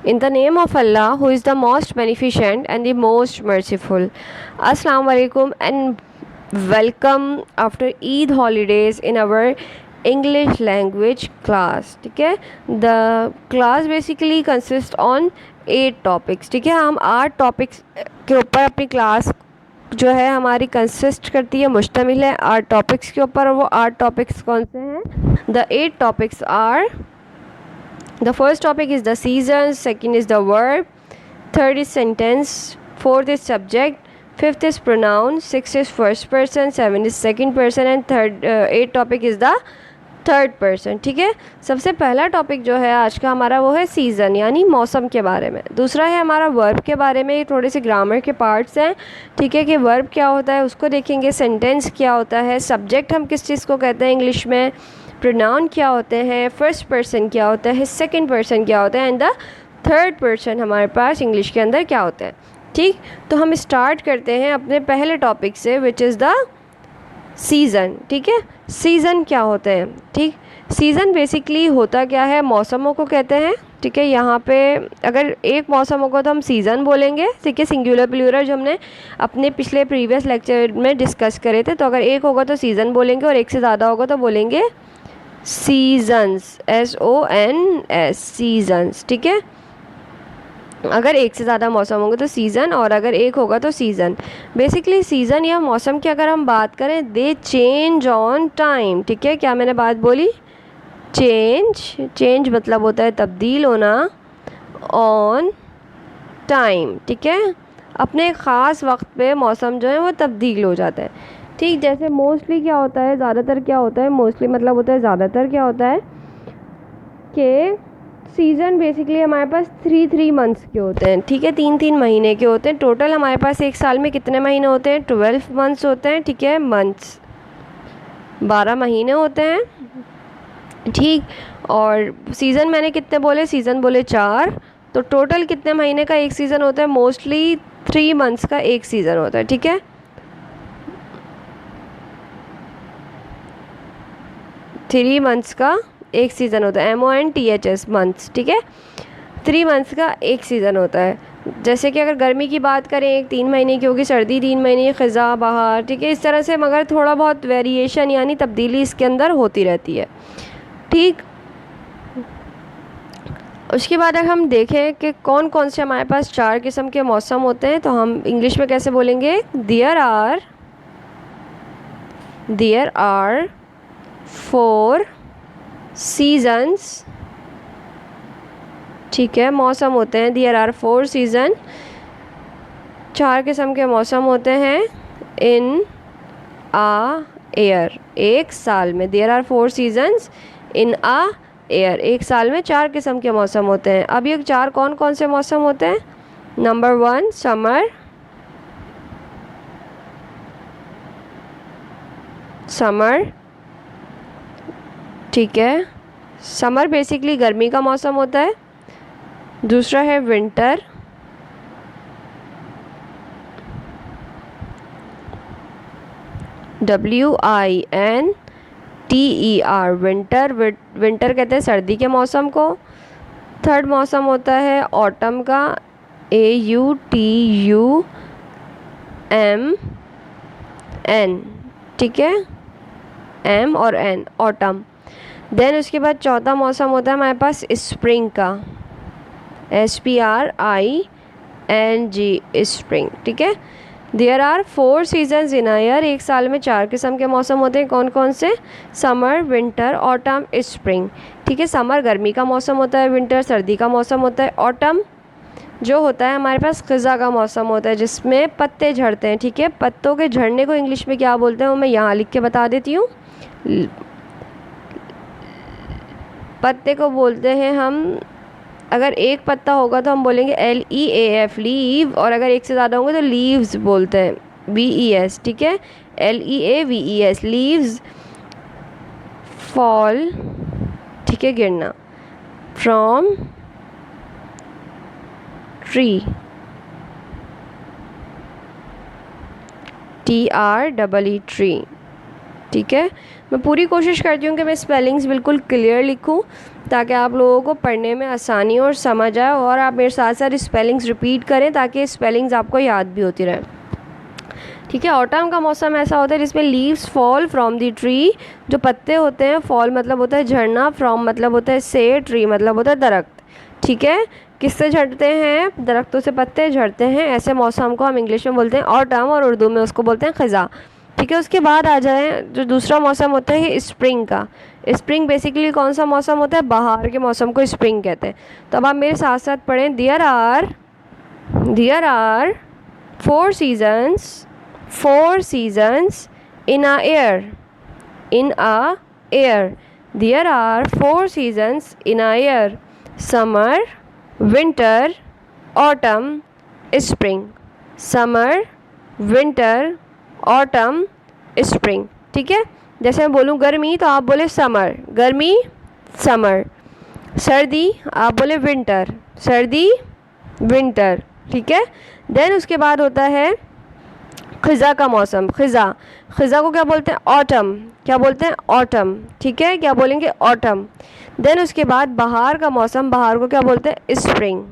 In the name of Allah, who is the most beneficent and the most merciful. Assalamu alaikum and welcome after Eid holidays in our English language class. ठीक है, the class basically consists on 8 topics. ठीक है, हम 8 topics के ऊपर अपनी class जो है हमारी कंसिस्ट करती है, मुश्तमिल है 8 टॉपिक्स के ऊपर। और वो 8 टॉपिक्स कौन से हैं? The 8 topics are: the first topic is the seasons, second is the verb, third is sentence, fourth is subject, fifth is pronoun, sixth is first person, seven is second person and eighth topic is the third person. ठीक है, सबसे पहला topic जो है आज का हमारा वो है सीज़न यानी मौसम के बारे में। दूसरा है हमारा वर्ब के बारे में, थोड़े से ग्रामर के पार्ट्स हैं। ठीक है, कि वर्ब क्या होता है उसको देखेंगे, सेंटेंस क्या होता है, सब्जेक्ट हम किस चीज़ को कहते हैं इंग्लिश में, प्रोनाउन क्या होते हैं, फर्स्ट पर्सन क्या होता है, सेकंड पर्सन क्या होता है एंड द थर्ड पर्सन हमारे पास इंग्लिश के अंदर क्या होता है। ठीक, तो हम स्टार्ट करते हैं अपने पहले टॉपिक से विच इज़ द सीज़न। ठीक है, सीज़न क्या होते हैं? ठीक, सीज़न बेसिकली होता क्या है, मौसमों को कहते हैं। ठीक है, यहाँ पे अगर एक मौसम होगा तो हम सीज़न बोलेंगे। ठीक है, सिंगुलर प्लूरल जो हमने अपने पिछले प्रीवियस लेक्चर में डिस्कस करे थे। तो अगर एक होगा तो सीज़न बोलेंगे और एक से ज़्यादा होगा तो बोलेंगे सीजन्स, SONS, सीजन्स। ठीक है, अगर एक से ज़्यादा मौसम होंगे तो सीज़न और अगर एक होगा तो सीज़न। बेसिकली सीज़न या मौसम की अगर हम बात करें, दे चेंज ऑन टाइम। ठीक है, क्या मैंने बात बोली? चेंज मतलब होता है तब्दील होना, ऑन टाइम। ठीक है, अपने ख़ास वक्त पे मौसम जो है वो तब्दील हो जाता है। ठीक, जैसे मोस्टली क्या होता है, ज़्यादातर क्या होता है, मोस्टली मतलब होता है ज़्यादातर क्या होता है कि सीज़न बेसिकली हमारे पास थ्री मंथ्स के होते हैं। ठीक है, 3 महीने के होते हैं। टोटल हमारे पास एक साल में कितने महीने होते हैं? 12 मंथ्स होते हैं। ठीक है, मंथ्स 12 महीने होते हैं। ठीक, और सीज़न मैंने कितने बोले? सीज़न बोले 4। तो टोटल कितने महीने का एक सीज़न होता है? मोस्टली 3 मंथ्स का एक सीज़न होता है। ठीक है, 3 मंथ्स का एक सीज़न होता है, MONTHS मंथ्स। ठीक है, 3 मंथ्स का एक सीज़न होता है। जैसे कि अगर गर्मी की बात करें, एक 3 महीने की होगी, सर्दी 3 महीने, ख़ज़ा, बहार। ठीक है, इस तरह से मगर थोड़ा बहुत वेरिएशन यानी तब्दीली इसके अंदर होती रहती है। ठीक, उसके बाद अगर हम देखें कि कौन कौन से हमारे पास 4 किस्म के मौसम होते हैं, तो हम इंग्लिश में कैसे बोलेंगे? There are 4 seasons. ठीक है, मौसम होते हैं, देयर आर 4 सीज़न, 4 किस्म के मौसम होते हैं इन आ ईयर, एक साल में। There are 4 seasons in a year, एक साल में 4 किस्म के मौसम होते हैं। अब ये 4 कौन कौन से मौसम होते हैं? Number 1 summer. ठीक है, समर बेसिकली गर्मी का मौसम होता है। दूसरा है विंटर, WINTER, विंटर कहते हैं सर्दी के मौसम को। थर्ड मौसम होता है ऑटम का, AUTUMN। ठीक है, M और N, ऑटम। देन उसके बाद चौथा मौसम होता है हमारे पास स्प्रिंग का, SPRING, स्प्रिंग। ठीक है, there are 4 seasons in a year, एक साल में 4 किस्म के मौसम होते हैं। कौन कौन से? Summer, winter, autumn, spring. ठीक है, समर गर्मी का मौसम होता है, विंटर सर्दी का मौसम होता है, ऑटम जो होता है हमारे पास ख़ज़ा का मौसम होता है जिसमें पत्ते झड़ते हैं। ठीक है, पत्तों के झड़ने को इंग्लिश में क्या बोलते हैं वो मैं यहाँ लिख के बता देती हूँ। पत्ते को बोलते हैं हम, अगर एक पत्ता होगा तो हम बोलेंगे LEAF, लीव, और अगर एक से ज़्यादा होंगे तो लीव्स बोलते हैं, VES। ठीक है, LEAVES, लीव्स, फॉल। ठीक है, गिरना, फ्रॉम ट्री, TREE, ट्री। ठीक है। मैं पूरी कोशिश करती हूँ कि मैं स्पेलिंग्स बिल्कुल क्लियर लिखूँ ताकि आप लोगों को पढ़ने में आसानी और समझ आए, और आप मेरे साथ साथ स्पेलिंग्स रिपीट करें ताकि स्पेलिंग्स आपको याद भी होती रहे। ठीक है। ऑटम का मौसम ऐसा होता है जिसमें leaves fall from the tree, जो पत्ते होते हैं, फॉल मतलब होता है झड़ना, फ्रॉम मतलब होता है से, ट्री मतलब होता है दरख्त। ठीक है। किससे झड़ते हैं? दरख्तों से पत्ते झड़ते हैं। ऐसे मौसम को हम इंग्लिश में बोलते हैं ऑटम और उर्दू में उसको बोलते हैं ख़ज़ा। ठीक है। उसके बाद आ जाए जो दूसरा मौसम होता है स्प्रिंग का। स्प्रिंग बेसिकली कौन सा मौसम होता है? बहार के मौसम को स्प्रिंग कहते हैं। तो अब आप मेरे साथ साथ पढ़ें, there are four seasons in a year. There are 4 seasons in a year: summer, winter, autumn, spring. Summer, winter, autumn, spring. ठीक है। जैसे मैं बोलूँ गर्मी तो आप बोले समर, गर्मी, समर। सर्दी आप बोले विंटर, सर्दी, विंटर। ठीक है। देन उसके बाद होता है ख़ज़ा का मौसम। ख़ज़ा को क्या बोलते हैं? ऑटम। क्या बोलते हैं? ऑटम। ठीक है। क्या बोलेंगे? ऑटम। देन उसके बाद बहार का मौसम, बहार को क्या बोलते हैं? स्प्रिंग।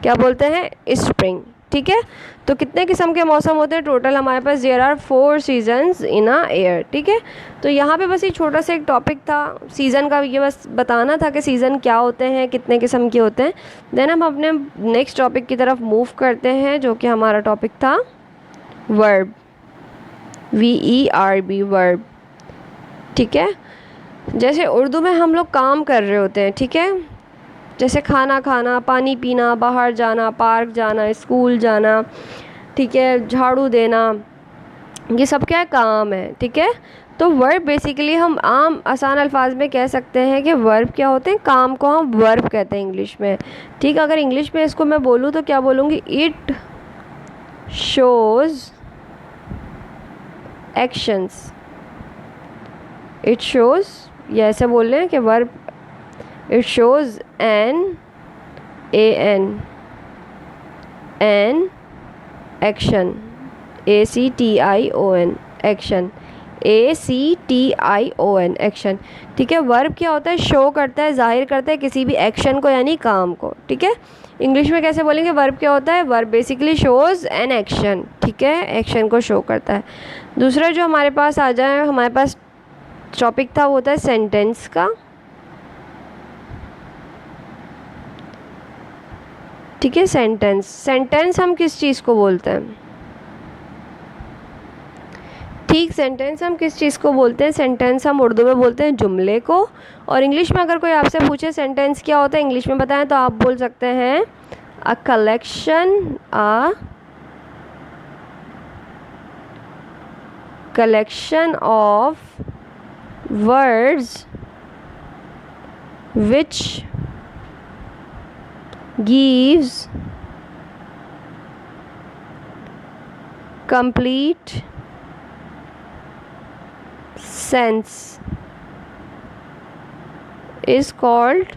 क्या बोलते हैं? स्प्रिंग। ठीक है। तो कितने किस्म के मौसम होते हैं टोटल हमारे पास? There are 4 seasons in a year. ठीक है। तो यहाँ पे बस ये छोटा सा एक टॉपिक था सीज़न का, ये बस बताना था कि सीज़न क्या होते हैं, कितने किस्म के होते हैं। देन हम अपने नेक्स्ट टॉपिक की तरफ मूव करते हैं, जो कि हमारा टॉपिक था वर्ब, VERB, वर्ब। ठीक है। जैसे उर्दू में हम लोग काम कर रहे होते हैं। ठीक है। जैसे खाना खाना, पानी पीना, बाहर जाना, पार्क जाना, स्कूल जाना, ठीक है, झाड़ू देना, ये सब क्या काम है? ठीक है। तो वर्ब बेसिकली हम आम आसान अल्फाज में कह सकते हैं कि वर्ब क्या होते हैं? काम को हम वर्ब कहते हैं इंग्लिश में। ठीक। अगर इंग्लिश में इसको मैं बोलूँ तो क्या बोलूँगी? It shows actions. It shows, या ऐसे बोल रहे हैं कि verb it shows an action, ACTION, action, ACTION, action. ठीक है। वर्ब क्या होता है? शो करता है, जाहिर करता है किसी भी एक्शन को यानी काम को। ठीक है। इंग्लिश में कैसे बोलेंगे? वर्ब क्या होता है? Verb basically shows an action. ठीक है। एक्शन को शो करता है। दूसरा जो हमारे पास आ जाए, हमारे पास टॉपिक था वो होता है सेंटेंस का। ठीक है। सेंटेंस हम किस चीज़ को बोलते हैं? ठीक, सेंटेंस हम किस चीज़ को बोलते हैं? सेंटेंस हम उर्दू में बोलते हैं जुमले को। और इंग्लिश में अगर कोई आपसे पूछे सेंटेंस क्या होता है इंग्लिश में बताएं, तो आप बोल सकते हैं a collection of words which gives complete sense is called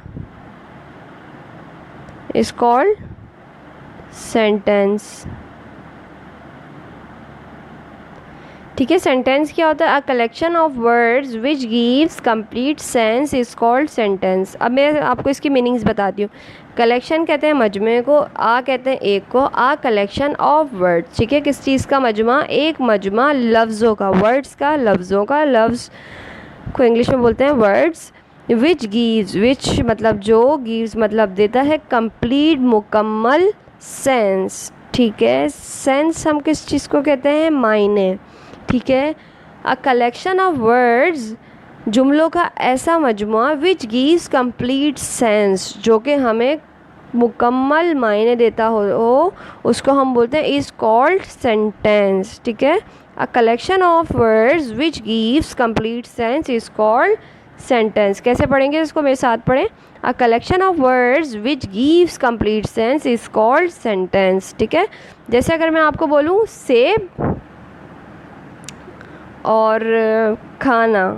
sentence। ठीक है। सेंटेंस क्या होता है? A collection of words which gives complete sense is called sentence. अब मैं आपको इसकी मीनिंग्स बताती हूँ। कलेक्शन कहते हैं मजमे को, आ कहते हैं एक को, आ कलेक्शन ऑफ वर्ड्स। ठीक है। किस चीज़ का मजमा? एक मजमा लफ्ज़ों का, वर्ड्स का, लफ्ज़ों का। लफ्ज़ को इंग्लिश में बोलते हैं वर्ड्स। विच गिव्स, विच मतलब जो, गिव्स मतलब देता है, कंप्लीट मुकम्मल, सेंस। ठीक है। सेंस हम किस चीज़ को कहते हैं? मायने। ठीक है। अ कलेक्शन ऑफ वर्ड्स, जुमलों का ऐसा मजमुआ, विच गिव्स कंप्लीट सेंस, जो कि हमें मुकम्मल मायने देता हो उसको हम बोलते हैं इज़ कॉल्ड सेंटेंस। ठीक है। A collection of words which gives complete sense is called sentence. कैसे पढ़ेंगे इसको? मेरे साथ पढ़ें। A collection of words which gives complete sense is called sentence. ठीक है। जैसे अगर मैं आपको बोलूँ सेब और खाना,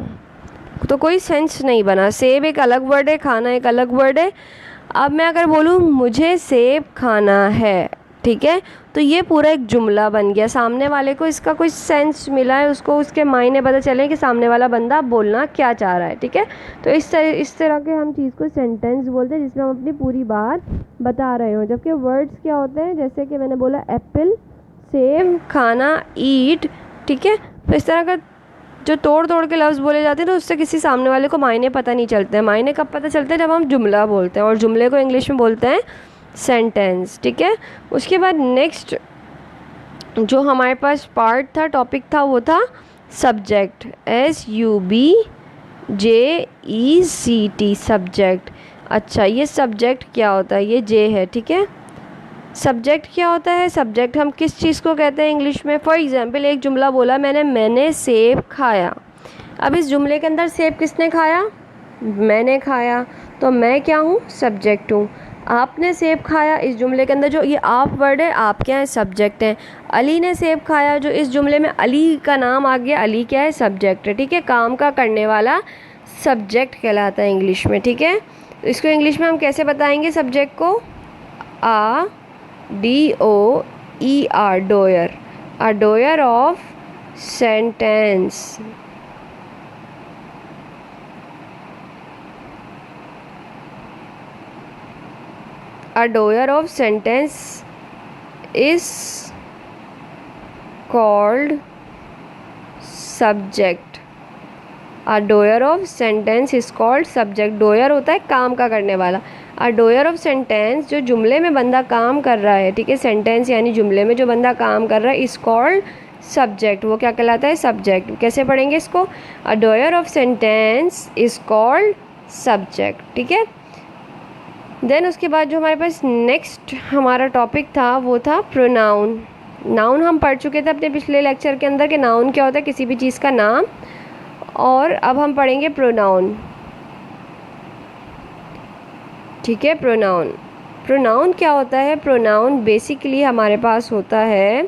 तो कोई सेंस नहीं बना। सेब एक अलग वर्ड है, खाना एक अलग वर्ड है। अब मैं अगर बोलूँ मुझे सेब खाना है, ठीक है। तो ये पूरा एक जुमला बन गया, सामने वाले को इसका कोई सेंस मिला है, उसको उसके मायने पता चले कि सामने वाला बंदा बोलना क्या चाह रहा है। ठीक है, तो इस तरह के हम चीज़ को सेंटेंस बोलते हैं जिसमें हम अपनी पूरी बात बता रहे हो। जबकि वर्ड्स क्या होते हैं, जैसे कि मैंने बोला एप्पल, सेब, खाना, ईट। ठीक है, तो इस तरह का जो तोड़ तोड़ के लफ्ज़ बोले जाते हैं तो उससे किसी सामने वाले को मायने पता नहीं चलते हैं। मायने कब पता चलते हैं, जब हम जुमला बोलते हैं, और जुमले को इंग्लिश में बोलते हैं सेंटेंस। ठीक है, उसके बाद नेक्स्ट जो हमारे पास पार्ट था, टॉपिक था, वो था सब्जेक्ट। SUBJECT, subject. अच्छा, ये सब्जेक्ट क्या होता है, ये जे है। ठीक है, सब्जेक्ट क्या होता है, सब्जेक्ट हम किस चीज़ को कहते हैं इंग्लिश में। फॉर एग्जांपल एक जुमला बोला मैंने सेब खाया। अब इस जुमले के अंदर सेब किसने खाया, मैंने खाया, तो मैं क्या हूँ, सब्जेक्ट हूँ। आपने सेब खाया, इस जुमले के अंदर जो ये आप वर्ड है, आप क्या है, सब्जेक्ट हैं। अली ने सेब खाया, जो इस जुमले में अली का नाम आ गया, अली क्या है, सब्जेक्ट है। ठीक है, काम का करने वाला सब्जेक्ट कहलाता है इंग्लिश में। ठीक है, तो इसको इंग्लिश में हम कैसे बताएंगे सब्जेक्ट को, DOER, doer, a doer of sentence. A doer of sentence is called subject. A doer of sentence is called subject. doer होता है काम का करने वाला। A doer of sentence, जो जुमले में बंदा काम कर रहा है, ठीक है, सेंटेंस यानी जुमले में जो बंदा काम कर रहा है, is called subject। वो क्या कहलाता है, सब्जेक्ट। कैसे पढ़ेंगे इसको, A doer of sentence is called subject। ठीक है, देन उसके बाद जो हमारे पास नेक्स्ट हमारा टॉपिक था वो था प्रोनाउन। नाउन हम पढ़ चुके थे अपने पिछले लेक्चर के अंदर कि नाउन क्या होता है, किसी भी चीज़ का नाम। और अब हम पढ़ेंगे प्रोनाउन। ठीक है, प्रोनाउन, प्रोनाउन क्या होता है, प्रोनाउन बेसिकली हमारे पास होता है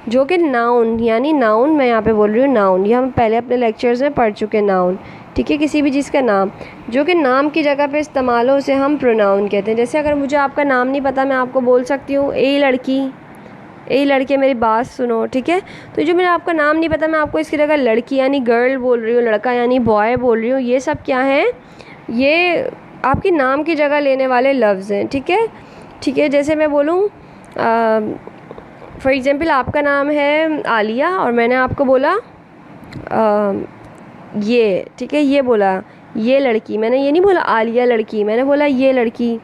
जो कि नाउन, यानी नाउन मैं यहाँ पे बोल रही हूँ नाउन, ये हम पहले अपने लेक्चर्स में पढ़ चुके नाउन। ठीक है, किसी भी चीज़ का नाम जो कि नाम की जगह पे इस्तेमाल हो उसे हम प्रोनाउन कहते हैं। जैसे अगर मुझे आपका नाम नहीं पता, मैं आपको बोल सकती हूँ ए लड़की, ए लड़के मेरी बात सुनो। ठीक है, तो जो मेरा आपका नाम नहीं पता, मैं आपको इसकी जगह लड़की यानी गर्ल बोल रही हूँ, लड़का यानी बॉय बोल रही हूँ। ये सब क्या है, ये आपके नाम की जगह लेने वाले लफ्ज़ हैं। ठीक है, ठीक है, जैसे मैं बोलूँ फॉर एग्ज़ाम्पल आपका नाम है आलिया और मैंने आपको बोला ये, ठीक है, ये बोला ये लड़की, मैंने ये नहीं बोला आलिया लड़की, मैंने बोला ये लड़की।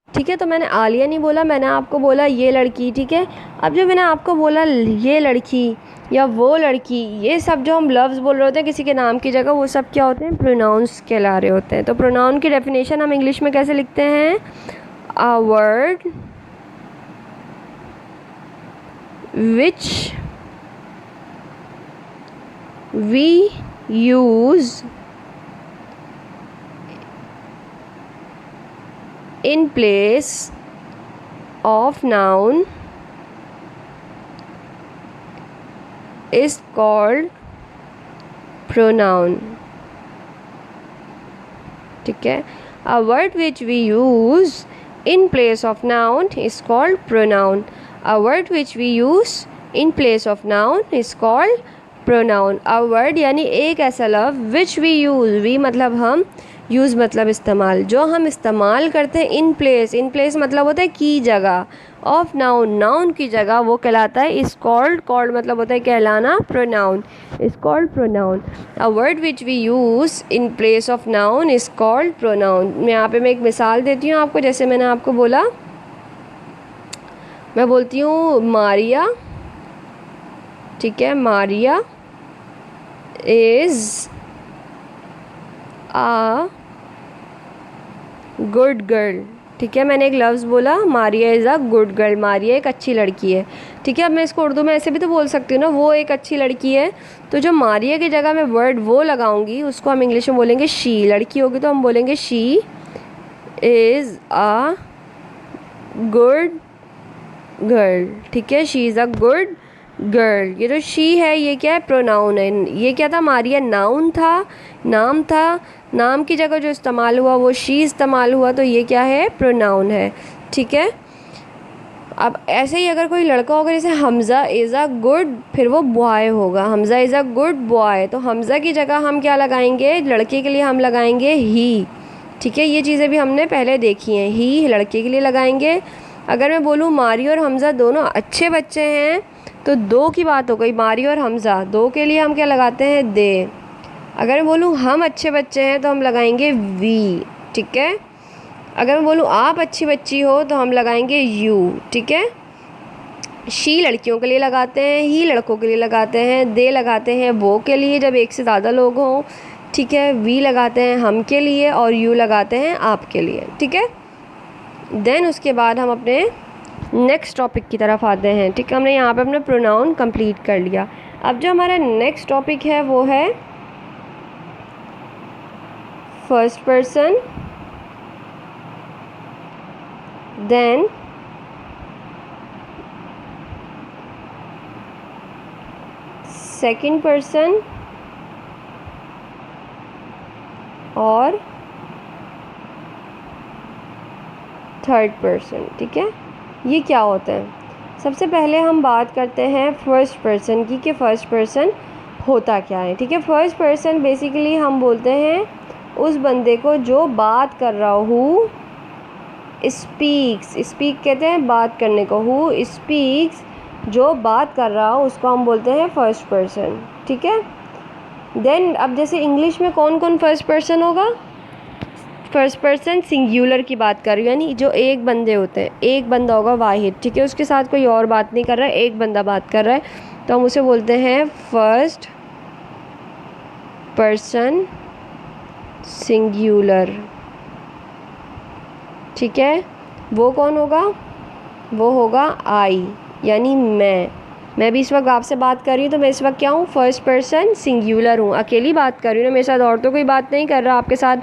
ठीक है, तो मैंने आलिया नहीं बोला, मैंने आपको बोला ये लड़की। ठीक है, अब जो मैंने आपको बोला ये लड़की या वो लड़की, ये सब जो हम लफ्ज़ बोल रहे होते हैं किसी के नाम की जगह, वो सब क्या होते हैं, प्रोनाउंस कहला रहे होते हैं। तो प्रोनाउन की डेफिनेशन हम इंग्लिश में कैसे लिखते हैं, a word which we use in place of noun is called pronoun। ठीक है, a word which we use in place of noun is called pronoun। A word which we use in place of noun is called pronoun। A word यानी एक ऐसा लफ्ज़ which we use, we मतलब हम, use मतलब इस्तेमाल, जो हम इस्तेमाल करते हैं in place, in place मतलब होता है की जगह, of noun, noun की जगह, वो कहलाता है is called, called मतलब होता है कहलाना, pronoun, is called pronoun। A word which we use in place of noun is called pronoun। मैं यहाँ पे मैं एक मिसाल देती हूँ आपको। जैसे मैंने आपको बोला, मैं बोलती हूँ मारिया। ठीक है, Maria is a good girl. ठीक है, मैंने एक लफ्ज़ बोला, Maria is a good girl, Maria एक अच्छी लड़की है। ठीक है, अब मैं इसको उर्दू में ऐसे भी तो बोल सकती हूँ ना, वो एक अच्छी लड़की है। तो जो मारिया की जगह मैं वर्ड वो लगाऊंगी, उसको हम इंग्लिश में बोलेंगे शी। लड़की होगी तो हम बोलेंगे she is a good girl. ठीक है, she is a good girl. ये जो शी है ये क्या है, प्रोनाउन है। ये क्या था, मारिया नाउन था, नाम था, नाम की जगह जो इस्तेमाल हुआ वो शी इस्तेमाल हुआ, तो ये क्या है, प्रोनाउन है। ठीक है, अब ऐसे ही अगर कोई लड़का होगा, जैसे हमज़ा इज़ अ गुड, फिर वो बॉय होगा, Hamza is a good boy, तो हमज़ा की जगह हम क्या लगाएंगे, लड़के के लिए हम लगाएंगे ही। ठीक है, ये चीज़ें भी हमने पहले देखी हैं, ही लड़के के लिए लगाएंगे। अगर मैं बोलूँ मारियो और हमज़ा दोनों अच्छे बच्चे हैं, तो दो की बात हो गई, मारियो और हमज़ा, दो के लिए हम क्या लगाते हैं, दे। अगर मैं बोलूँ हम अच्छे बच्चे हैं, तो हम लगाएंगे वी। ठीक है, अगर मैं बोलूँ आप अच्छी बच्ची हो, तो हम लगाएंगे यू। ठीक है, शी लड़कियों के लिए लगाते हैं, ही लड़कों के लिए लगाते हैं, दे लगाते हैं वो के लिए जब एक से ज़्यादा लोग हों। ठीक है, वी लगाते हैं हम के लिए, और यू लगाते हैं आप के लिए। ठीक है, देन उसके बाद हम अपने नेक्स्ट टॉपिक की तरफ आते हैं। ठीक है, हमने यहाँ पे अपना प्रोनाउन कंप्लीट कर लिया। अब जो हमारा नेक्स्ट टॉपिक है वो है first person, then second person और थर्ड पर्सन। ठीक है, ये क्या होता है, सबसे पहले हम बात करते हैं फर्स्ट पर्सन की, कि फर्स्ट पर्सन होता क्या है। ठीक है, फर्स्ट पर्सन बेसिकली हम बोलते हैं उस बंदे को जो बात कर रहा हो, हु स्पीक्स, स्पीक कहते हैं बात करने को, हु स्पीक्स, जो बात कर रहा हो उसको हम बोलते हैं फर्स्ट पर्सन। ठीक है, देन अब जैसे इंग्लिश में कौन कौन फर्स्ट पर्सन होगा, फर्स्ट पर्सन सिंगुलर की बात कर रही हूँ, यानी जो एक बंदे होते हैं, एक बंदा होगा वाहिद। ठीक है, उसके साथ कोई और बात नहीं कर रहा है, एक बंदा बात कर रहा है, तो हम उसे बोलते हैं फर्स्ट पर्सन सिंगुलर। ठीक है, वो कौन होगा, वो होगा आई, यानी मैं भी इस वक्त आपसे बात कर रही हूँ, तो मैं इस वक्त क्या हूँ, फर्स्ट पर्सन सिंगुलर हूँ, अकेली बात कर रही हूँ ना, मेरे साथ और तो कोई बात नहीं कर रहा आपके साथ।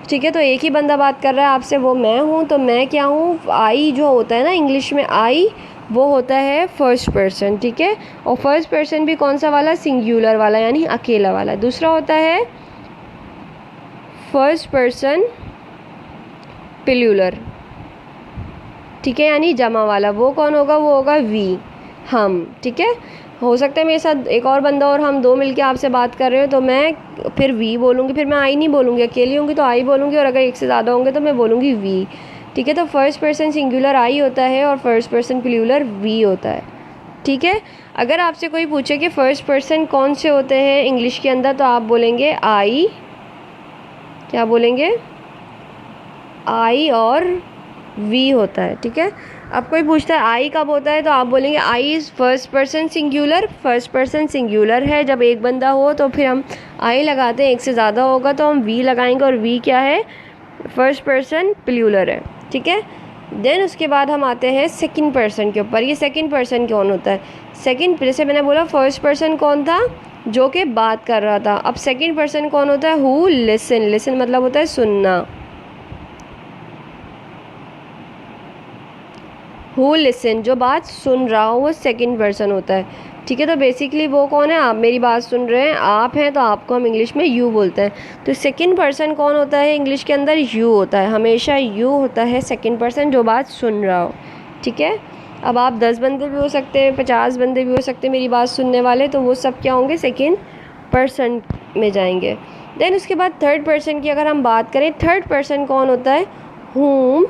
ठीक है, तो एक ही बंदा बात कर रहा है आपसे, वो मैं हूँ, तो मैं क्या हूँ, आई जो होता है ना इंग्लिश में आई, वो होता है फर्स्ट पर्सन। ठीक है, और फर्स्ट पर्सन भी कौन सा वाला, सिंगुलर वाला, यानी अकेला वाला। दूसरा होता है फर्स्ट पर्सन प्लूरल। ठीक है, यानी जमा वाला, वो कौन होगा, वो होगा वी, हम। ठीक है, हो सकता है मेरे साथ एक और बंदा और हम दो मिलके आपसे बात कर रहे हो, तो मैं फिर वी बोलूँगी, फिर मैं आई नहीं बोलूँगी, अकेली होंगी तो आई बोलूँगी, और अगर एक से ज़्यादा होंगे तो मैं बोलूँगी वी। ठीक है, तो फर्स्ट पर्सन सिंगुलर आई होता है और फर्स्ट पर्सन प्लूरल वी होता है। ठीक है, अगर आपसे कोई पूछे कि फ़र्स्ट पर्सन कौन से होते हैं इंग्लिश के अंदर, तो आप बोलेंगे आई, क्या बोलेंगे, आई और वी होता है। ठीक है, अब कोई पूछता है आई कब होता है, तो आप बोलेंगे I is first person singular, first person singular है जब एक बंदा हो, तो फिर हम आई लगाते हैं, एक से ज़्यादा होगा तो हम वी लगाएंगे, और वी क्या है, फर्स्ट पर्सन प्लूरल है। ठीक है, देन उसके बाद हम आते हैं सेकंड पर्सन के ऊपर। ये सेकंड पर्सन कौन होता है, सेकंड, जैसे मैंने बोला फर्स्ट पर्सन कौन था, जो कि बात कर रहा था, अब सेकंड पर्सन कौन होता है, हु लिसन, लिसन मतलब होता है सुनना, हु लिसन, जो बात सुन रहा हो वो सेकंड पर्सन होता है। ठीक है, तो बेसिकली वो कौन है, आप मेरी बात सुन रहे हैं, आप हैं, तो आपको हम इंग्लिश में यू बोलते हैं। तो सेकंड पर्सन कौन होता है इंग्लिश के अंदर, यू होता है, हमेशा यू होता है सेकंड पर्सन, जो बात सुन रहा हो। ठीक है, अब आप 10 बंदे भी हो सकते हैं, 50 बंदे भी हो सकते हैं मेरी बात सुनने वाले, तो वो सब क्या होंगे, सेकंड पर्सन में जाएंगे। देन उसके बाद थर्ड पर्सन की अगर हम बात करें, थर्ड पर्सन कौन होता है, whom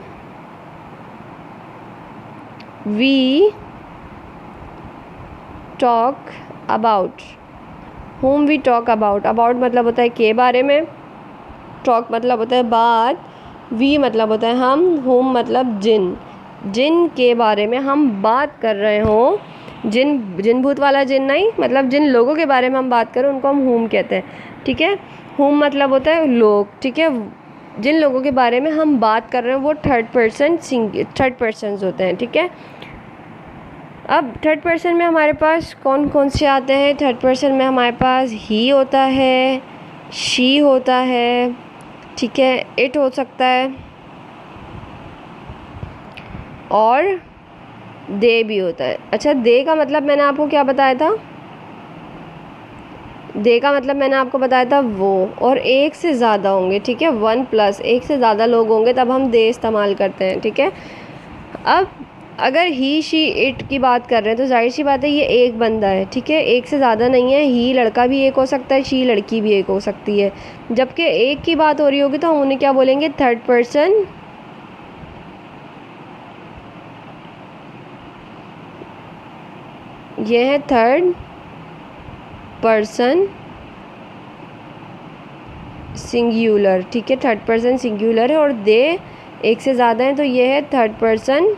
we talk about, whom we talk about, about मतलब होता है के बारे में, talk मतलब होता है बात, we मतलब होता है हम, whom मतलब जिन, जिन के बारे में हम बात कर रहे हों, जिन, जिन भूत वाला जिन नहीं, मतलब जिन लोगों के बारे में हम बात करें उनको हम whom कहते हैं। ठीक है, whom मतलब होता है लोग। ठीक है, जिन लोगों के बारे में हम बात कर रहे हैं वो थर्ड पर्सन होते हैं। ठीक है, अब थर्ड पर्सन में हमारे पास कौन कौन से आते हैं, थर्ड पर्सन में हमारे पास ही होता है, शी होता है, ठीक है, इट हो सकता है, और दे भी होता है। अच्छा, दे का मतलब मैंने आपको क्या बताया था, दे का मतलब मैंने आपको बताया था वो, और एक से ज़्यादा होंगे। ठीक है, 1 प्लस एक से ज़्यादा लोग होंगे तब हम दे इस्तेमाल करते हैं। ठीक है, अब अगर ही शी इट की बात कर रहे हैं तो जाहिर सी बात है ये एक बंदा है, ठीक है, एक से ज़्यादा नहीं है। ही लड़का भी एक हो सकता है, शी लड़की भी एक हो सकती है। जबकि एक की बात हो रही होगी तो हम उन्हें क्या बोलेंगे, थर्ड पर्सन। ये है थर्ड पर्सन सिंगुलर, ठीक है, थर्ड पर्सन सिंगुलर है। और दे एक से ज़्यादा है तो ये है थर्ड पर्सन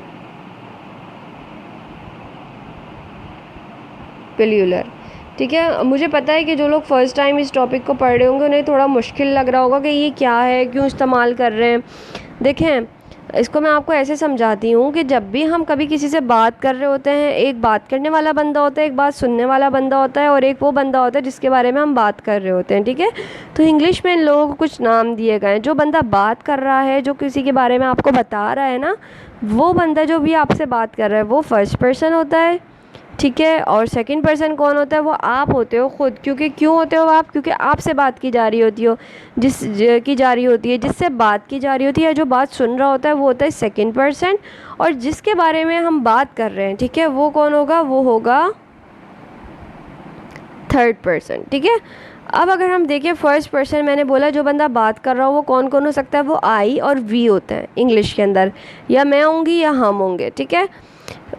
प्लूरल, ठीक है। मुझे पता है कि जो लोग फर्स्ट टाइम इस टॉपिक को पढ़ रहे होंगे उन्हें थोड़ा मुश्किल लग रहा होगा कि ये क्या है, क्यों इस्तेमाल कर रहे हैं। देखें, इसको मैं आपको ऐसे समझाती हूँ कि जब भी हम कभी किसी से बात कर रहे होते हैं, एक बात करने वाला बंदा होता है, एक बात सुनने वाला बंदा होता है, और एक वो बंदा होता है जिसके बारे में हम बात कर रहे होते हैं, ठीक है। तो इंग्लिश में इन लोगों को कुछ नाम दिए गए हैं। जो बंदा बात कर रहा है, जो किसी के बारे में आपको बता रहा है ना, वो बंदा जो भी आपसे बात कर रहा है वो फर्स्ट पर्सन होता है, ठीक है। और सेकंड पर्सन कौन होता है, वो आप होते हो खुद। क्योंकि क्यों होते हो आप, क्योंकि आपसे बात की जा रही होती हो, की जा रही होती है, जिससे बात की जा रही होती है, जो बात सुन रहा होता है वो होता है सेकंड पर्सन। और जिसके बारे में हम बात कर रहे हैं, ठीक है, वो कौन होगा, वो होगा थर्ड पर्सन, ठीक है। अब अगर हम देखें फर्स्ट पर्सन, मैंने बोला जो बंदा बात कर रहा हो वो कौन कौन हो सकता है, वो आई और वी होते हैं इंग्लिश के अंदर, या मैं होंगी या हम होंगे, ठीक है।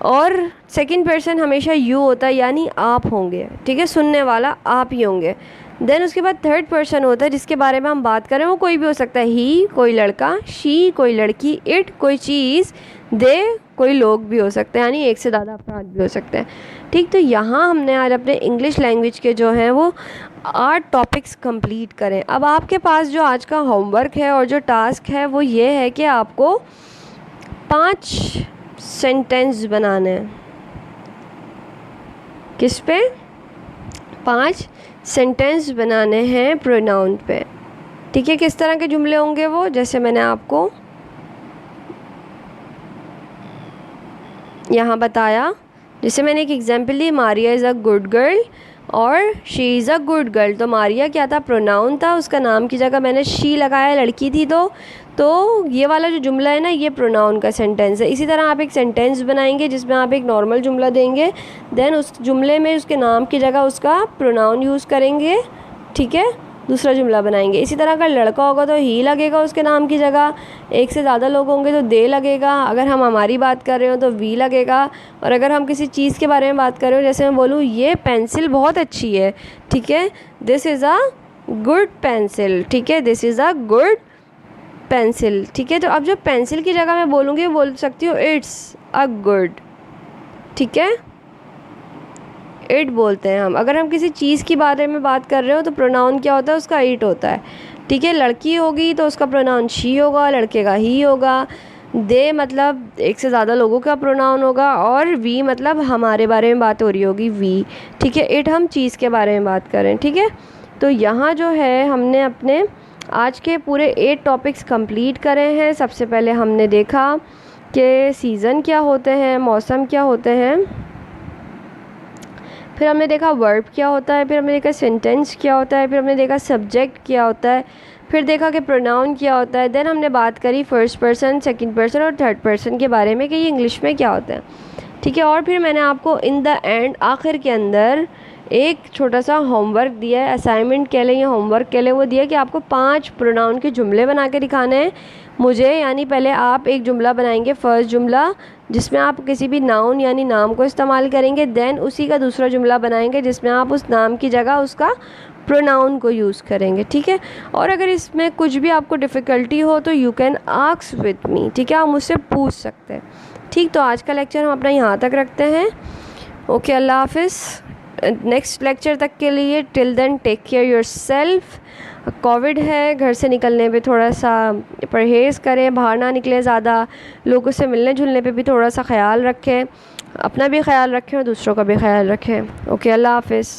और सेकंड पर्सन हमेशा यू होता है, यानी आप होंगे, ठीक है, सुनने वाला आप ही होंगे। देन उसके बाद थर्ड पर्सन होता है जिसके बारे में हम बात करें, वो कोई भी हो सकता है, ही कोई लड़का, शी कोई लड़की, इट कोई चीज़, दे कोई लोग भी हो सकते हैं, यानी एक से ज़्यादा अफराद भी हो सकते हैं, ठीक। तो यहाँ हमने आज अपने इंग्लिश लैंग्वेज के जो हैं वो 8 टॉपिक्स कंप्लीट करें। अब आपके पास जो आज का होमवर्क है और जो टास्क है वो ये है कि आपको 5 सेंटेंस बनाने हैं। किस पे? 5 सेंटेंस बनाने हैं प्रोनाउन पे, ठीक है। किस तरह के जुमले होंगे वो, जैसे मैंने आपको यहाँ बताया। जैसे मैंने एक एग्जांपल दी, Maria is a good girl और she is a good girl. तो मारिया क्या था, प्रोनाउन था, उसका नाम की जगह मैंने शी लगाया, लड़की थी। तो ये वाला जो जुमला है ना, ये प्रोनाउन का सेंटेंस है। इसी तरह आप एक सेंटेंस बनाएंगे जिसमें आप एक नॉर्मल जुमला देंगे, देन उस जुमले में उसके नाम की जगह उसका प्रोनाउन यूज़ करेंगे, ठीक है, दूसरा जुमला बनाएंगे। इसी तरह अगर लड़का होगा तो ही लगेगा उसके नाम की जगह, एक से ज़्यादा लोग होंगे तो दे लगेगा, अगर हम हमारी बात कर रहे हो तो वी लगेगा, और अगर हम किसी चीज़ के बारे में बात कर रहे हो, जैसे मैं बोलूँ ये पेंसिल बहुत अच्छी है, ठीक है, this is a good pencil, ठीक है, this is a good pencil, ठीक है। तो अब जब पेंसिल की जगह मैं बोलूँगी, बोल सकती हूँ इट्स अ गुड, ठीक है, इट बोलते हैं हम। अगर हम किसी चीज़ के बारे में बात कर रहे हो तो प्रोनाउन क्या होता है, उसका इट होता है, ठीक है। लड़की होगी तो उसका प्रोनाउन शी होगा, लड़के का ही होगा। दे मतलब एक से ज़्यादा लोगों का प्रोनाउन होगा, और वी मतलब हमारे बारे में बात हो रही होगी, वी, ठीक है। इट हम चीज़ के बारे में बात करें, ठीक है। तो यहाँ जो है हमने अपने आज के पूरे 8 टॉपिक्स कंप्लीट करे हैं। सबसे पहले हमने देखा कि सीज़न क्या होते हैं, मौसम क्या होते हैं, फिर हमने देखा वर्ब क्या होता है, फिर हमने देखा सेंटेंस क्या होता है, फिर हमने देखा सब्जेक्ट क्या होता है, फिर देखा कि प्रोनाउन क्या होता है। देन हमने बात करी फर्स्ट पर्सन, सेकंड पर्सन और थर्ड पर्सन के बारे में कि ये इंग्लिश में क्या होता है, ठीक है। और फिर मैंने आपको इन द एंड, आखिर के अंदर, एक छोटा सा होमवर्क दिया है, असाइनमेंट कह लें या होमवर्क कह लें, वो दिया कि आपको 5 प्रोनाउन के जुमले बना के दिखाने हैं मुझे। यानी पहले आप एक जुमला बनाएंगे, फर्स्ट जुमला, जिसमें आप किसी भी नाउन यानी नाम को इस्तेमाल करेंगे। देन उसी का दूसरा जुमला बनाएंगे जिसमें आप उस नाम की जगह उसका प्रोनाउन को यूज़ करेंगे, ठीक है। और अगर इसमें कुछ भी आपको डिफ़िकल्टी हो तो you can ask with me, ठीक है, आप मुझसे पूछ सकते हैं, ठीक। तो आज का लेक्चर हम अपना यहाँ तक रखते हैं। ओके, अल्लाह हाफिज़। नेक्स्ट लेक्चर तक के लिए, till then take care yourself. Covid है, घर से निकलने पे थोड़ा सा परहेज़ करें, बाहर ना निकलें ज़्यादा, लोगों से मिलने जुलने पे भी थोड़ा सा ख्याल रखें, अपना भी ख्याल रखें और दूसरों का भी ख्याल रखें। ओके, अल्लाह हाफिज़।